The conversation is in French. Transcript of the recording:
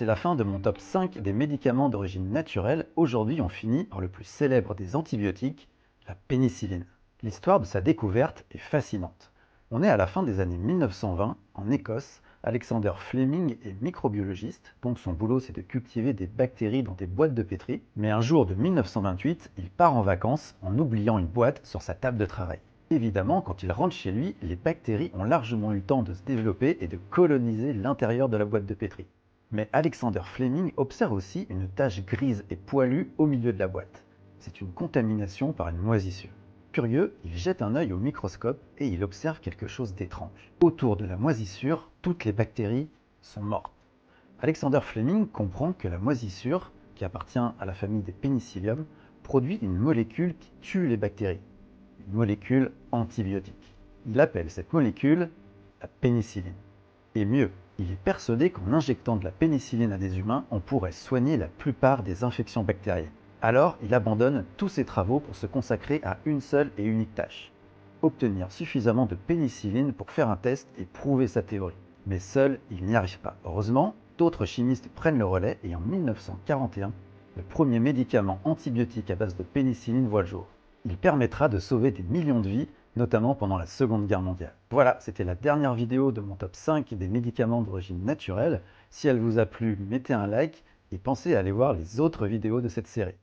C'est la fin de mon top 5 des médicaments d'origine naturelle. Aujourd'hui, on finit par le plus célèbre des antibiotiques, la pénicilline. L'histoire de sa découverte est fascinante. On est à la fin des années 1920, en Écosse. Alexander Fleming est microbiologiste, donc son boulot c'est de cultiver des bactéries dans des boîtes de pétri. Mais un jour de 1928, il part en vacances en oubliant une boîte sur sa table de travail. Évidemment, quand il rentre chez lui, les bactéries ont largement eu le temps de se développer et de coloniser l'intérieur de la boîte de pétri. Mais Alexander Fleming observe aussi une tache grise et poilue au milieu de la boîte. C'est une contamination par une moisissure. Curieux, il jette un œil au microscope et il observe quelque chose d'étrange. Autour de la moisissure, toutes les bactéries sont mortes. Alexander Fleming comprend que la moisissure, qui appartient à la famille des pénicillium, produit une molécule qui tue les bactéries. Une molécule antibiotique. Il appelle cette molécule la pénicilline. Et mieux, il est persuadé qu'en injectant de la pénicilline à des humains, on pourrait soigner la plupart des infections bactériennes. Alors, il abandonne tous ses travaux pour se consacrer à une seule et unique tâche. Obtenir suffisamment de pénicilline pour faire un test et prouver sa théorie. Mais seul, il n'y arrive pas. Heureusement, d'autres chimistes prennent le relais et en 1941, le premier médicament antibiotique à base de pénicilline voit le jour. Il permettra de sauver des millions de vies, notamment pendant la Seconde Guerre mondiale. Voilà, c'était la dernière vidéo de mon top 5 des médicaments d'origine naturelle. Si elle vous a plu, mettez un like et pensez à aller voir les autres vidéos de cette série.